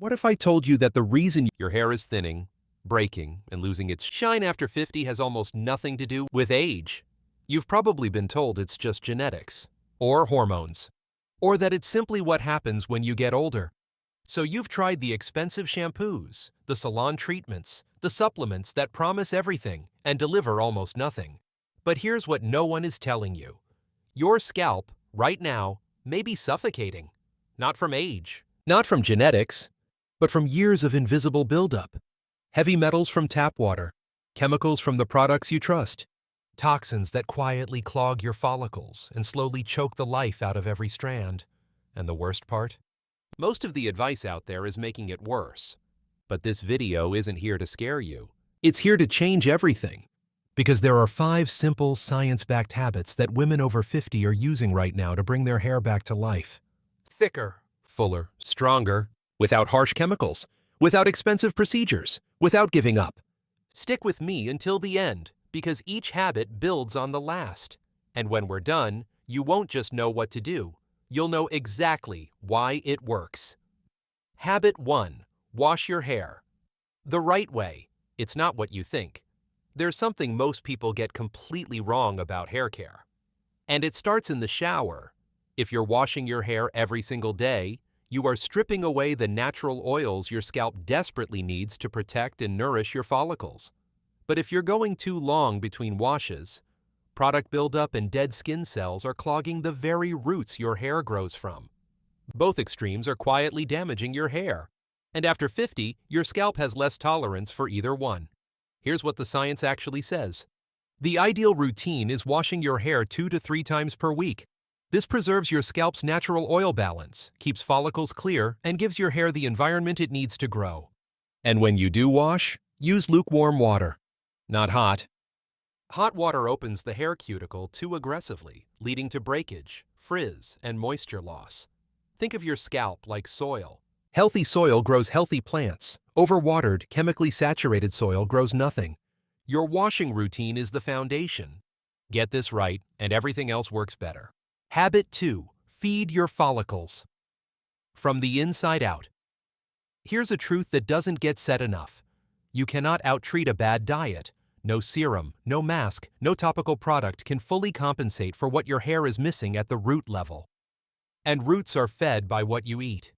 What if I told you that the reason your hair is thinning, breaking, and losing its shine after 50 has almost nothing to do with age? You've probably been told it's just genetics, or hormones, or that it's simply what happens when you get older. So you've tried the expensive shampoos, the salon treatments, the supplements that promise everything and deliver almost nothing. But here's what no one is telling you. Your scalp, right now, may be suffocating. Not from age, not from genetics, but from years of invisible buildup. Heavy metals from tap water, chemicals from the products you trust, toxins that quietly clog your follicles and slowly choke the life out of every strand. And the worst part? Most of the advice out there is making it worse. But this video isn't here to scare you. It's here to change everything. Because there are 5 simple, science-backed habits that women over 50 are using right now to bring their hair back to life. Thicker, fuller, stronger, without harsh chemicals, without expensive procedures, without giving up. Stick with me until the end, because each habit builds on the last. And when we're done, you won't just know what to do. You'll know exactly why it works. Habit 1. Wash your hair. The right way. It's not what you think. There's something most people get completely wrong about hair care. And it starts in the shower. If you're washing your hair every single day, you are stripping away the natural oils your scalp desperately needs to protect and nourish your follicles. But if you're going too long between washes, product buildup and dead skin cells are clogging the very roots your hair grows from. Both extremes are quietly damaging your hair. And after 50, your scalp has less tolerance for either one. Here's what the science actually says. The ideal routine is washing your hair 2 to 3 times per week. This preserves your scalp's natural oil balance, keeps follicles clear, and gives your hair the environment it needs to grow. And when you do wash, use lukewarm water. Not hot. Hot water opens the hair cuticle too aggressively, leading to breakage, frizz, and moisture loss. Think of your scalp like soil. Healthy soil grows healthy plants. Overwatered, chemically saturated soil grows nothing. Your washing routine is the foundation. Get this right, and everything else works better. Habit 2. Feed your follicles. From the inside out. Here's a truth that doesn't get said enough. You cannot outtreat a bad diet. No serum, no mask, no topical product can fully compensate for what your hair is missing at the root level. And roots are fed by what you eat.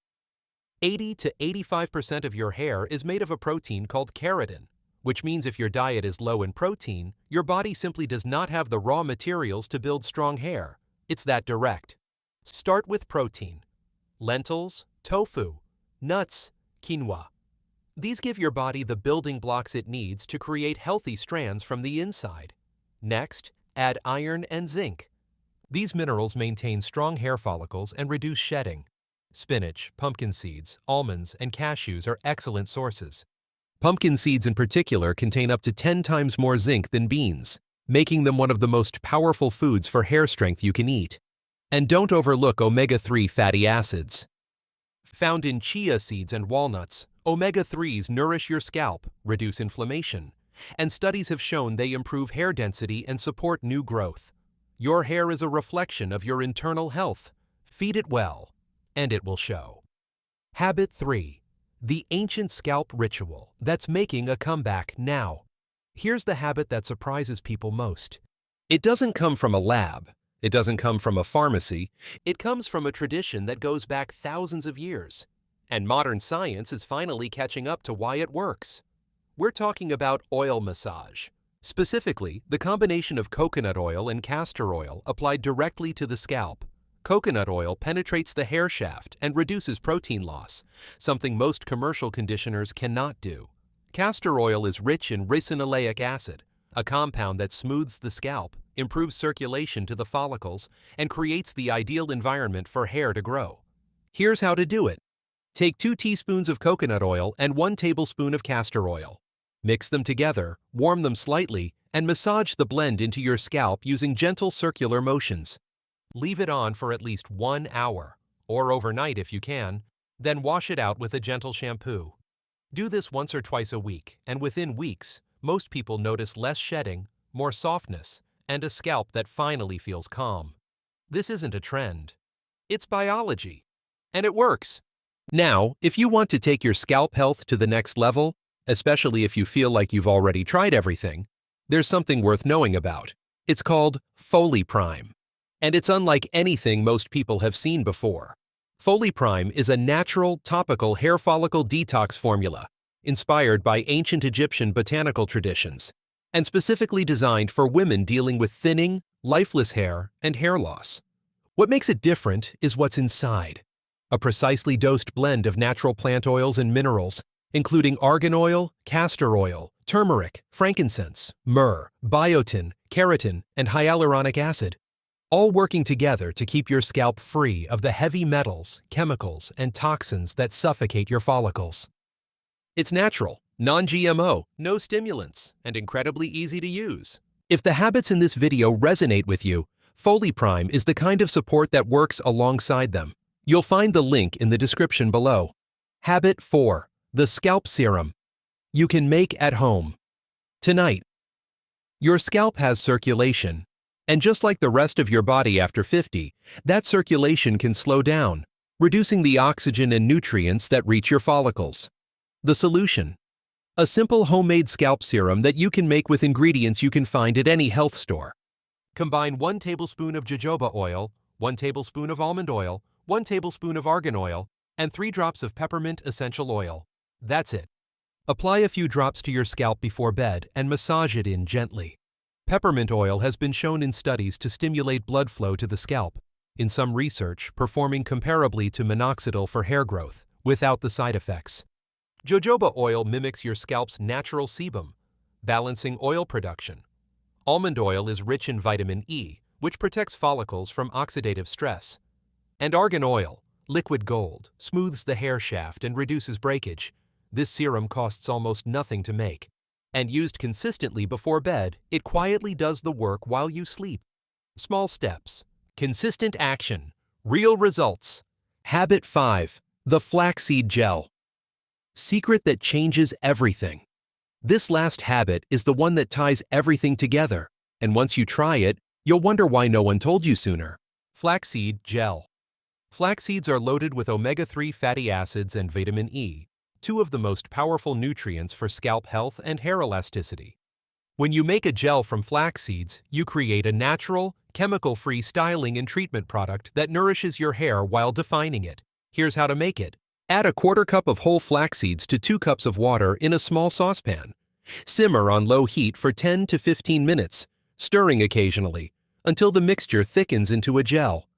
80 to 85% of your hair is made of a protein called keratin, which means if your diet is low in protein, your body simply does not have the raw materials to build strong hair. It's that direct. Start with protein. Lentils, tofu, nuts, quinoa. These give your body the building blocks it needs to create healthy strands from the inside. Next, add iron and zinc. These minerals maintain strong hair follicles and reduce shedding. Spinach, pumpkin seeds, almonds, and cashews are excellent sources. Pumpkin seeds in particular contain up to 10 times more zinc than beans, making them one of the most powerful foods for hair strength you can eat. And don't overlook omega-3 fatty acids. Found in chia seeds and walnuts, omega-3s nourish your scalp, reduce inflammation, and studies have shown they improve hair density and support new growth. Your hair is a reflection of your internal health. Feed it well, and it will show. Habit 3. The ancient scalp ritual that's making a comeback now. Here's the habit that surprises people most. It doesn't come from a lab. It doesn't come from a pharmacy. It comes from a tradition that goes back thousands of years. And modern science is finally catching up to why it works. We're talking about oil massage. Specifically, the combination of coconut oil and castor oil applied directly to the scalp. Coconut oil penetrates the hair shaft and reduces protein loss, something most commercial conditioners cannot do. Castor oil is rich in ricinoleic acid, a compound that smooths the scalp, improves circulation to the follicles, and creates the ideal environment for hair to grow. Here's how to do it. Take 2 teaspoons of coconut oil and 1 tablespoon of castor oil. Mix them together, warm them slightly, and massage the blend into your scalp using gentle circular motions. Leave it on for at least 1 hour, or overnight if you can, then wash it out with a gentle shampoo. Do this once or twice a week, and within weeks, most people notice less shedding, more softness, and a scalp that finally feels calm. This isn't a trend. It's biology. And it works. Now, if you want to take your scalp health to the next level, especially if you feel like you've already tried everything, there's something worth knowing about. It's called FoliPrime, and it's unlike anything most people have seen before. FoliPrime is a natural, topical hair follicle detox formula inspired by ancient Egyptian botanical traditions and specifically designed for women dealing with thinning, lifeless hair, and hair loss. What makes it different is what's inside. A precisely dosed blend of natural plant oils and minerals, including argan oil, castor oil, turmeric, frankincense, myrrh, biotin, keratin, and hyaluronic acid, all working together to keep your scalp free of the heavy metals, chemicals, and toxins that suffocate your follicles. It's natural, non-GMO, no stimulants, and incredibly easy to use. If the habits in this video resonate with you, FoliPrime is the kind of support that works alongside them. You'll find the link in the description below. Habit 4. The Scalp Serum. You can make at home. Tonight. Your scalp has circulation, and just like the rest of your body after 50, that circulation can slow down, reducing the oxygen and nutrients that reach your follicles. The solution: a simple homemade scalp serum that you can make with ingredients you can find at any health store. Combine 1 tablespoon of jojoba oil, 1 tablespoon of almond oil, 1 tablespoon of argan oil, and 3 drops of peppermint essential oil. That's it. Apply a few drops to your scalp before bed and massage it in gently. Peppermint oil has been shown in studies to stimulate blood flow to the scalp, in some research performing comparably to minoxidil for hair growth, without the side effects. Jojoba oil mimics your scalp's natural sebum, balancing oil production. Almond oil is rich in vitamin E, which protects follicles from oxidative stress. And argan oil, liquid gold, smooths the hair shaft and reduces breakage. This serum costs almost nothing to make. And used consistently before bed, it quietly does the work while you sleep. Small steps, consistent action, real results. Habit 5. The Flaxseed Gel. Secret that changes everything. This last habit is the one that ties everything together, and once you try it, you'll wonder why no one told you sooner. Flaxseed Gel. Flax seeds are loaded with omega-3 fatty acids and vitamin E, 2 of the most powerful nutrients for scalp health and hair elasticity. When you make a gel from flax seeds, you create a natural, chemical-free styling and treatment product that nourishes your hair while defining it. Here's how to make it. Add a 1/4 cup of whole flax seeds to 2 cups of water in a small saucepan. Simmer on low heat for 10 to 15 minutes, stirring occasionally, until the mixture thickens into a gel.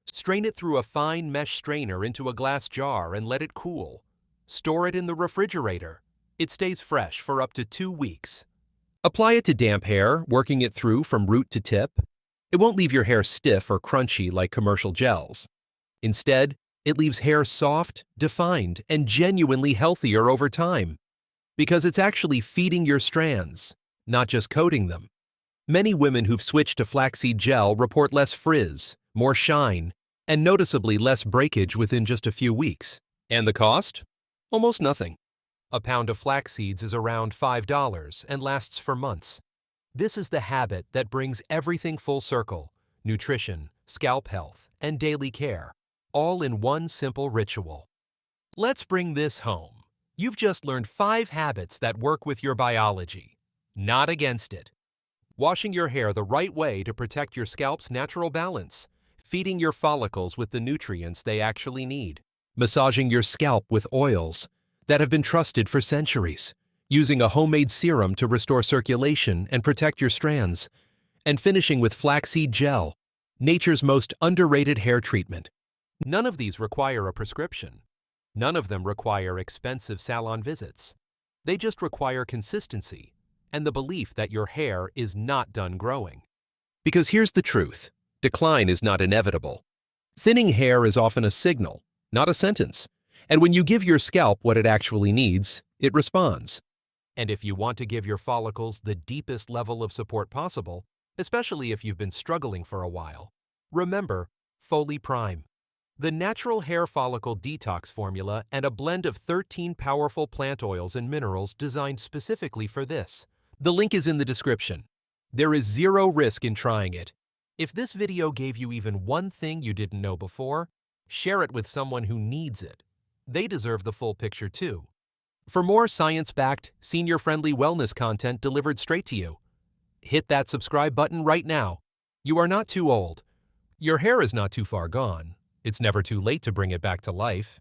Strain it through a fine mesh strainer into a glass jar and let it cool. Store it in the refrigerator. It stays fresh for up to 2 weeks. Apply it to damp hair, working it through from root to tip. It won't leave your hair stiff or crunchy like commercial gels. Instead, it leaves hair soft, defined, and genuinely healthier over time. Because it's actually feeding your strands, not just coating them. Many women who've switched to flaxseed gel report less frizz, more shine, and noticeably less breakage within just a few weeks. And the cost? Almost nothing. A pound of flax seeds is around $5 and lasts for months. This is the habit that brings everything full circle: nutrition, scalp health, and daily care, all in one simple ritual. Let's bring this home. You've just learned 5 habits that work with your biology, not against it. Washing your hair the right way to protect your scalp's natural balance, feeding your follicles with the nutrients they actually need, massaging your scalp with oils that have been trusted for centuries, using a homemade serum to restore circulation and protect your strands, and finishing with flaxseed gel, nature's most underrated hair treatment. None of these require a prescription. None of them require expensive salon visits. They just require consistency and the belief that your hair is not done growing. Because here's the truth: decline is not inevitable. Thinning hair is often a signal, not a sentence. And when you give your scalp what it actually needs, it responds. And if you want to give your follicles the deepest level of support possible, especially if you've been struggling for a while, remember FoliPrime, the natural hair follicle detox formula and a blend of 13 powerful plant oils and minerals designed specifically for this. The link is in the description. There is 0 risk in trying it. If this video gave you even one thing you didn't know before, share it with someone who needs it. They deserve the full picture too. For more science-backed, senior-friendly wellness content delivered straight to you, hit that subscribe button right now. You are not too old. Your hair is not too far gone. It's never too late to bring it back to life.